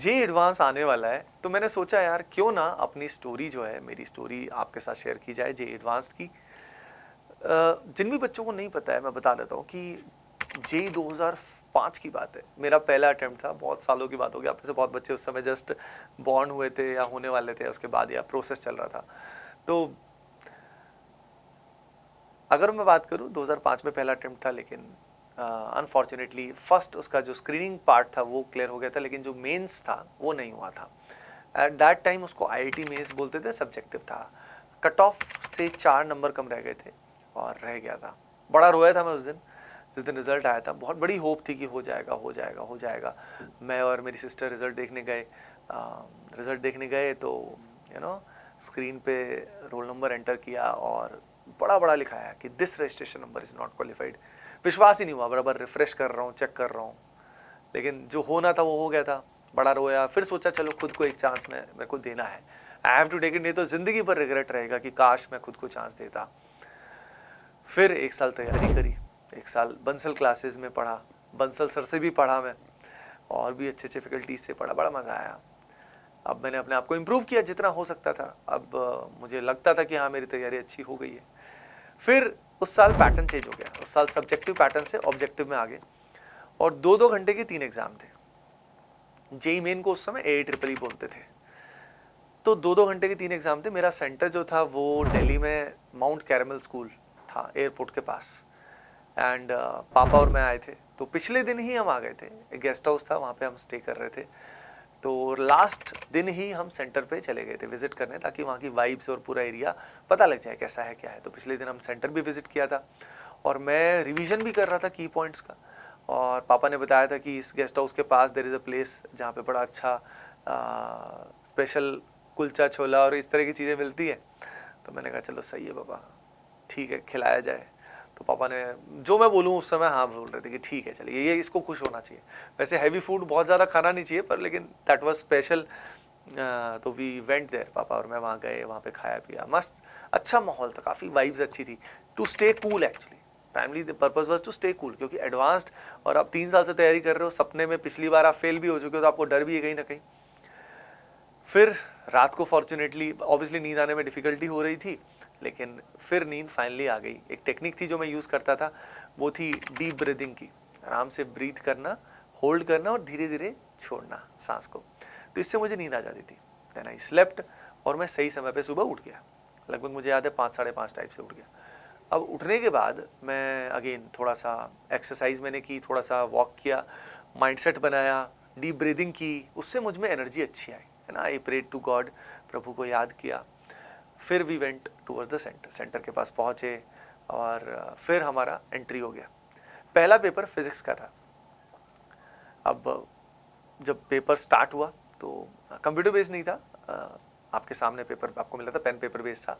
जे advance आने वाला है, तो मैंने सोचा यार क्यों ना अपनी स्टोरी जो है, मेरी स्टोरी आपके साथ शेयर की जाए जे एडवांस की। जिन भी बच्चों को नहीं पता है मैं बता देता हूँ कि जे 2005 की बात है, मेरा पहला अटेम्प्ट था। बहुत सालों की बात होगी, आप में से बहुत बच्चे उस समय जस्ट बॉर्न हुए थे या होने वाले थे, उसके बाद या प्रोसेस चल रहा था। तो अगर मैं बात करूँ 2005 में पहला अटेम्प्ट था, लेकिन अनफॉर्चुनेटली फर्स्ट उसका जो स्क्रीनिंग पार्ट था वो क्लियर हो गया था, लेकिन जो मेंस था वो नहीं हुआ था। एट दैट टाइम उसको आईआईटी मेंस बोलते थे, सब्जेक्टिव था। कट ऑफ से 4 नंबर कम रह गए थे और रह गया था। बड़ा रोया था मैं उस दिन, जिस दिन रिजल्ट आया था। बहुत बड़ी होप थी कि हो जाएगा हो जाएगा हो जाएगा। मैं और मेरी सिस्टर रिजल्ट देखने गए। रिजल्ट देखने गए तो स्क्रीन पे रोल नंबर एंटर किया और बड़ा बड़ा लिखा है कि this registration number is not qualified. विश्वास ही नहीं हुआ, बराबर रिफ्रेश कर रहा हूँ, चेक कर रहा हूँ, लेकिन जो होना था वो हो गया था। बड़ा रोया, फिर सोचा चलो खुद को एक चांस में मेरे को देना है, I have to take it, नहीं तो ज़िंदगी भर रिग्रेट रहेगा कि काश मैं खुद को चांस देता। फिर 1 साल तैयारी करी, 1 साल बंसल क्लासेस में पढ़ा, बंसल सर से भी पढ़ा मैं, और भी अच्छे अच्छे फैकल्टीज से पढ़ा, बड़ा मज़ा आया। अब मैंने अपने आप को इम्प्रूव किया जितना हो सकता था। अब मुझे लगता था कि हाँ मेरी तैयारी अच्छी हो गई है। फिर उस साल पैटर्न चेंज हो गया, उस साल सब्जेक्टिव पैटर्न से ऑब्जेक्टिव में आ गए, और 2-2 घंटे के 3 एग्जाम थे। जेई मेन को उस समय AAEEE बोलते थे। तो 2-2 घंटे के 3 एग्जाम थे। मेरा सेंटर जो था वो दिल्ली में माउंट कैरमल स्कूल था, एयरपोर्ट के पास। एंड पापा और मैं आए थे, तो पिछले दिन ही हम आ गए थे। एक गेस्ट हाउस था, वहाँ पे हम स्टे कर रहे थे। तो लास्ट दिन ही हम सेंटर पे चले गए थे विजिट करने, ताकि वहाँ की वाइब्स और पूरा एरिया पता लग जाए कैसा है क्या है। तो पिछले दिन हम सेंटर भी विजिट किया था, और मैं रिवीजन भी कर रहा था की पॉइंट्स का। और पापा ने बताया था कि इस गेस्ट हाउस के पास देयर इज़ अ प्लेस जहाँ पे बड़ा अच्छा स्पेशल कुलचा छोला और इस तरह की चीज़ें मिलती है। तो मैंने कहा चलो सही है पापा, ठीक है खिलाया जाए। तो पापा ने जो मैं बोलूँ उस समय हाँ बोल रहे थे कि ठीक है चलिए, ये इसको खुश होना चाहिए। वैसे हैवी फूड बहुत ज़्यादा खाना नहीं चाहिए, पर लेकिन दैट वाज स्पेशल। तो वी वेंट देयर, पापा और मैं वहाँ गए, वहाँ पे खाया पिया, मस्त अच्छा माहौल था, काफ़ी वाइब्स अच्छी थी। To stay cool actually, primarily the purpose was to stay cool, क्योंकि एडवांस्ड और आप 3 साल से तैयारी कर रहे हो, सपने में पिछली बार आप फेल भी हो चुके हो, तो आपको डर भी है कहीं ना कहीं। फिर रात को फॉर्चुनेटली ऑब्वियसली नींद आने में डिफ़िकल्टी हो रही थी, लेकिन फिर नींद फाइनली आ गई। एक टेक्निक थी जो मैं यूज़ करता था, वो थी डीप ब्रीदिंग की। आराम से ब्रीथ करना, होल्ड करना और धीरे धीरे छोड़ना सांस को। तो इससे मुझे नींद आ जाती थी। देन आई स्लेप्ट, और मैं सही समय पे सुबह उठ गया। लगभग मुझे याद है 5 साढ़े 5 टाइप से उठ गया। अब उठने के बाद मैं अगेन थोड़ा सा एक्सरसाइज मैंने की, थोड़ा सा वॉक किया, माइंडसेट बनाया, डीप ब्रीदिंग की, उससे मुझ में एनर्जी अच्छी आई, है ना। आई प्रेड टू गॉड, प्रभु को याद किया। फिर we went towards the center, center के पास पहुँचे, और फिर हमारा एंट्री हो गया। पहला पेपर फिजिक्स का था। अब जब पेपर स्टार्ट हुआ तो कंप्यूटर बेस्ड नहीं था, आपके सामने पेपर आपको मिला था, पेन पेपर बेस्ड था।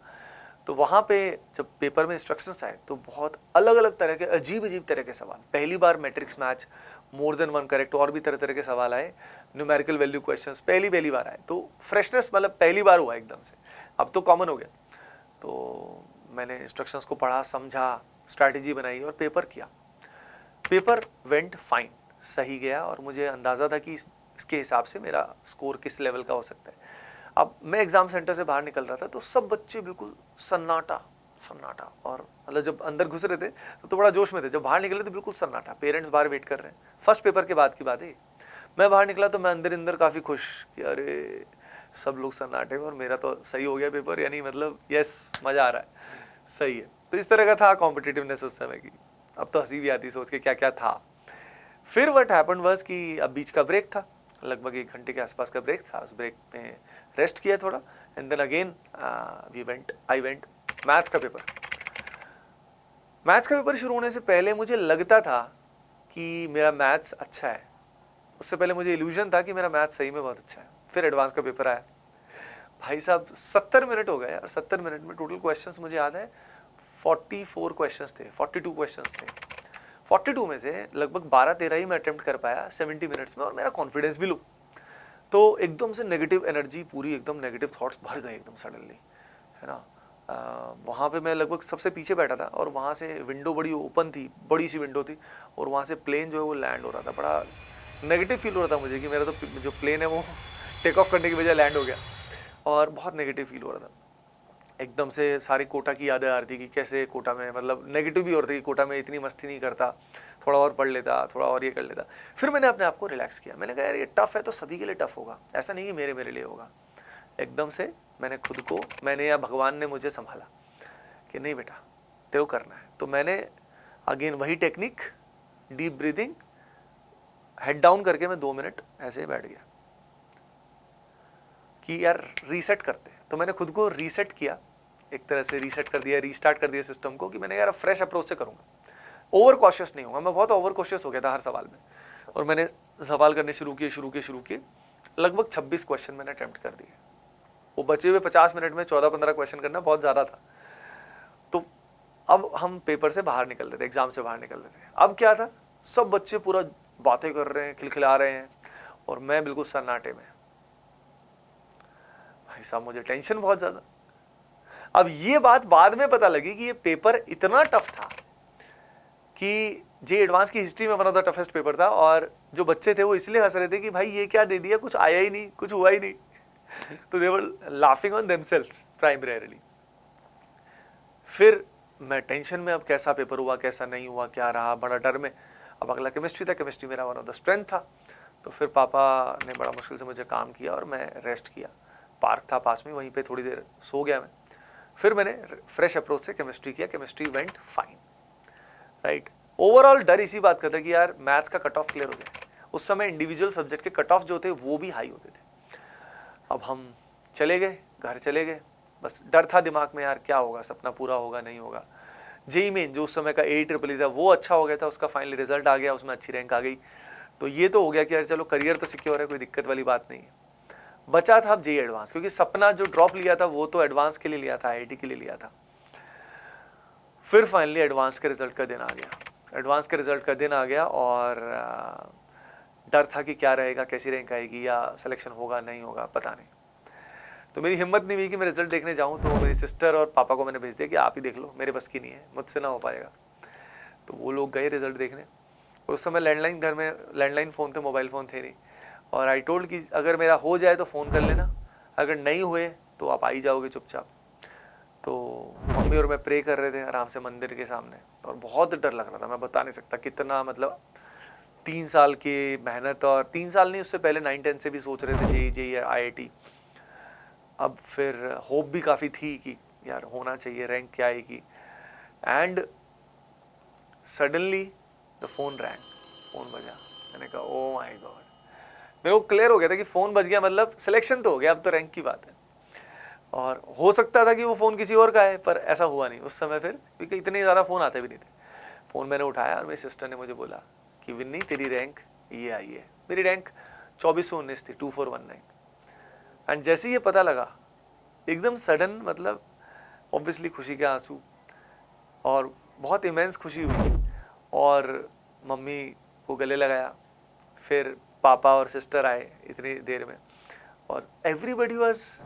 तो वहाँ पे जब पेपर में इंस्ट्रक्शंस आए तो बहुत अलग अलग तरह के अजीब अजीब तरह के सवाल, पहली बार matrix match, more than one correct, और भी तरह तरह के सवाल आए, न्यूमेरिकल वैल्यू क्वेश्चंस पहली बार आए। तो फ्रेशनेस मतलब पहली बार हुआ एकदम से, अब तो कॉमन हो गया। तो मैंने इंस्ट्रक्शंस को पढ़ा, समझा, स्ट्रैटेजी बनाई और पेपर किया। पेपर वेंट फाइन, सही गया, और मुझे अंदाज़ा था कि इसके हिसाब से मेरा स्कोर किस लेवल का हो सकता है। अब मैं एग्ज़ाम सेंटर से बाहर निकल रहा था तो सब बच्चे बिल्कुल सन्नाटा सन्नाटा, और मतलब जब अंदर घुस रहे थे तो बड़ा जोश में थे, जब बाहर निकले तो बिल्कुल सन्नाटा, पेरेंट्स बाहर वेट कर रहे हैं। फर्स्ट पेपर के बाद की बात है। मैं बाहर निकला तो मैं अंदर अंदर काफ़ी खुश कि अरे सब लोग सन्नाटे और मेरा तो सही हो गया पेपर, यानी मतलब यस मज़ा आ रहा है, सही है। तो इस तरह का था कॉम्पिटिटिवनेस उस समय की। अब तो हंसी भी आती सोच के क्या क्या था। फिर व्हाट हैपेंड वाज कि अब बीच का ब्रेक था, लगभग 1 घंटे के आसपास का ब्रेक था। उस ब्रेक में रेस्ट किया थोड़ा, and then again I went maths का पेपर। मैथ्स का पेपर शुरू होने से पहले मुझे लगता था कि मेरा मैथ्स अच्छा है, उससे पहले मुझे इल्यूजन था कि मेरा मैथ्स सही में बहुत अच्छा है। फिर एडवांस का पेपर आया, भाई साहब 70 मिनट हो गए, और 70 मिनट में टोटल क्वेश्चंस मुझे याद है 44 क्वेश्चंस थे, 42 क्वेश्चंस थे। 42 में से लगभग 12-13 ही मैं अटेम्प्ट कर पाया 70 मिनट्स में, और मेरा कॉन्फिडेंस भी लो। तो एकदम से नेगेटिव एनर्जी पूरी, एकदम नेगेटिव थॉट्स भर गए एकदम सडनली, है ना। वहाँ पे मैं लगभग सबसे पीछे बैठा था, और वहाँ से विंडो बड़ी ओपन थी, बड़ी सी विंडो थी, और वहाँ से प्लेन जो है वो लैंड हो रहा था। बड़ा नेगेटिव फील हो रहा था मुझे कि मेरा तो जो प्लेन है वो टेक ऑफ करने की बजाय लैंड हो गया, और बहुत नेगेटिव फील हो रहा था। एकदम से सारी कोटा की यादें आ रही थी कि कैसे कोटा में, मतलब नेगेटिव भी हो रही थी, कोटा में इतनी मस्ती नहीं करता, थोड़ा और पढ़ लेता, थोड़ा और ये कर लेता। फिर मैंने अपने आप को रिलैक्स किया, मैंने कहा यार ये टफ है तो सभी के लिए टफ होगा, ऐसा नहीं कि मेरे लिए होगा। एकदम से मैंने खुद को, मैंने या भगवान ने मुझे संभाला कि नहीं बेटा तेरे को करना है। तो मैंने अगेन वही technique, deep breathing, head down करके मैं 2 मिनट ऐसे ही बैठ गया कि यार रीसेट करते हैं। तो मैंने खुद को रीसेट किया, एक तरह से रीसेट कर दिया, रीस्टार्ट कर दिया सिस्टम को, कि मैंने यार फ्रेश अप्रोच से करूंगा, ओवर कॉशियस नहीं होगा। मैं बहुत ओवर कॉशियस हो गया था हर सवाल में, और मैंने सवाल करने शुरू किए। लगभग 26 क्वेश्चन मैंने अटेम्प्ट कर दिए। वो बचे हुए 50 मिनट में 14-15 क्वेश्चन करना बहुत ज़्यादा था। तो अब हम पेपर से बाहर निकल रहे थे, एग्जाम से बाहर निकल रहे थे। अब क्या था, सब बच्चे पूरा बातें कर रहे हैं, खिलखिला रहे हैं, और मैं बिल्कुल सन्नाटे में। भाई साहब मुझे टेंशन बहुत ज़्यादा। अब ये बात बाद में पता लगी कि ये पेपर इतना टफ था कि जे एडवांस की हिस्ट्री में one of the toughest paper था, और जो बच्चे थे वो इसलिए हंस रहे थे कि भाई ये क्या दे दिया, कुछ आया ही नहीं, कुछ हुआ ही नहीं। तो they were laughing on themselves primarily. फिर मैं टेंशन में, अब कैसा पेपर हुआ, कैसा नहीं हुआ, क्या रहा, बड़ा डर में। अब अगला केमिस्ट्री था, केमिस्ट्री मेरा वन ऑफ द स्ट्रेंथ था। तो फिर पापा ने बड़ा मुश्किल से मुझे काम किया और मैं रेस्ट किया। पार्क था पास में, वहीं पे थोड़ी देर सो गया मैं। फिर मैंने फ्रेश अप्रोच से केमिस्ट्री किया, chemistry went fine, right. Overall डर इसी बात का था कि यार मैथ्स का कट ऑफ क्लियर हो जाए। उस समय इंडिविजुअल सब्जेक्ट के कट ऑफ जो थे वो भी हाई होते थे। अब हम चले गए, घर चले गए, बस डर था दिमाग में, यार क्या होगा, सपना पूरा होगा नहीं होगा। जेई मेन जो उस समय का AEEE था वो अच्छा हो गया था, उसका फाइनली रिजल्ट आ गया, उसमें अच्छी रैंक आ गई। तो ये तो हो गया कि यार चलो करियर तो सिक्योर है, कोई दिक्कत वाली बात नहीं है। बचा था अब जेई एडवांस, क्योंकि सपना जो ड्रॉप लिया था वो तो एडवांस के लिए लिया था, IIT के लिए लिया था। फिर फाइनली एडवांस के रिजल्ट का दिन आ गया। एडवांस के रिजल्ट का दिन आ गया और डर था कि क्या रहेगा, कैसी रैंक आएगी, या सिलेक्शन होगा नहीं होगा, पता नहीं। तो मेरी हिम्मत नहीं हुई कि मैं रिजल्ट देखने जाऊं। तो मेरी सिस्टर और पापा को मैंने भेज दिया कि आप ही देख लो, मेरे बस की नहीं है, मुझसे ना हो पाएगा। तो वो लोग गए रिजल्ट देखने। उस समय लैंडलाइन, घर में लैंडलाइन फ़ोन थे, मोबाइल फ़ोन थे नहीं। और आई टोल्ड कि अगर मेरा हो जाए तो फ़ोन कर लेना, अगर नहीं हुए तो आप आ ही जाओगे चुपचाप। तो मम्मी और मैं प्रे कर रहे थे आराम से मंदिर के सामने, और बहुत डर लग रहा था, मैं बता नहीं सकता कितना। मतलब 3 साल की मेहनत, और 3 साल नहीं उससे पहले 9-10 से भी सोच रहे थे जेई IIT। अब फिर होप भी काफ़ी थी कि यार होना चाहिए, रैंक क्या आएगी। And suddenly the phone wrong, phone बजा। मैंने कहा ओ माय गॉड। मेरे को क्लियर हो गया था कि फ़ोन बज गया मतलब सिलेक्शन तो हो गया, अब तो रैंक की बात है। और हो सकता था कि वो फ़ोन किसी और का है, पर ऐसा हुआ नहीं उस समय फिर, क्योंकि इतने ज़्यादा फ़ोन आते भी नहीं थे। फ़ोन मैंने उठाया और मेरी सिस्टर ने मुझे बोला कि विन्नी तेरी रैंक ये आई है। मेरी रैंक 2419 थी, 2419। एंड जैसे ही ये पता लगा, एकदम सडन, मतलब ऑब्वियसली खुशी के आंसू, और बहुत इमेंस खुशी हुई। और मम्मी को गले लगाया, फिर पापा और सिस्टर आए इतनी देर में, और everybody was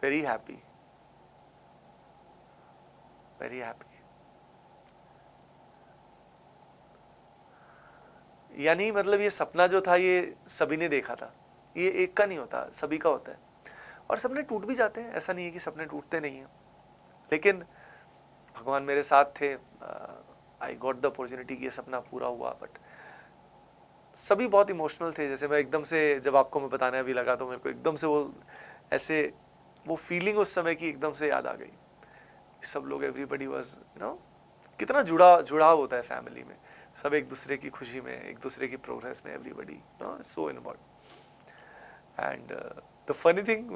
very happy, very happy. यानी मतलब ये सपना जो था ये सभी ने देखा था, ये एक का नहीं होता, सभी का होता है। और सपने टूट भी जाते हैं, ऐसा नहीं है कि सपने टूटते नहीं हैं, लेकिन भगवान मेरे साथ थे। आई गॉट द अपॉर्चुनिटी कि ये सपना पूरा हुआ। बट सभी बहुत इमोशनल थे। जैसे मैं एकदम से, जब आपको मैं बताने अभी लगा तो मेरे को एकदम से वो ऐसे वो फीलिंग उस समय की एकदम से याद आ गई। सब लोग, एवरीबडी वाज कितना जुड़ाव होता है फैमिली में, सब एक दूसरे की खुशी में, एक दूसरे की प्रोग्रेस में, everybody so involve. And the funny thing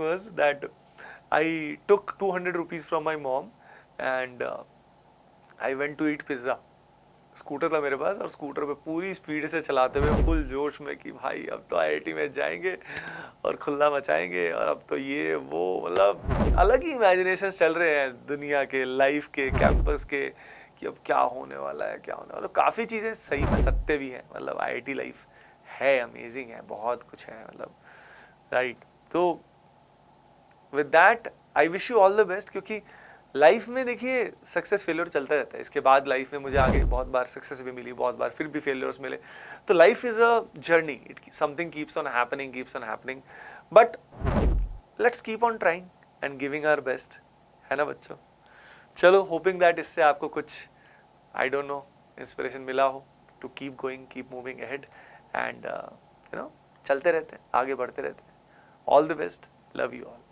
was that I took 200 rupees from my mom and I went to eat pizza. Scooter था मेरे पास, और स्कूटर पे पूरी स्पीड से चलाते हुए फुल जोश में कि भाई अब तो IIT में जाएंगे और खुल्ला मचाएंगे, और अब तो ये वो, मतलब अलग ही इमेजिनेशन चल रहे हैं दुनिया के, लाइफ के, कैंपस के, कि अब क्या होने वाला है, क्या होने वाला। काफ़ी चीज़ें सही में सत्य भी हैं, मतलब IIT लाइफ है अमेजिंग है, बहुत कुछ है, मतलब राइट। तो with that I wish you all the best, क्योंकि लाइफ में देखिए सक्सेस फेलियर चलता रहता है, इसके बाद लाइफ में मुझे आगे बहुत बार सक्सेस भी मिली, बहुत बार फिर भी फेलियर्स मिले, तो life is a journey, it something keeps on happening, but let's keep on trying and giving our best, है ना बच्चों। चलो, होपिंग दैट इससे आपको कुछ आई डोंट नो इंस्पिरेशन मिला हो to keep going, keep moving ahead and चलते रहते हैं, आगे बढ़ते रहते हैं। All the best, love you all.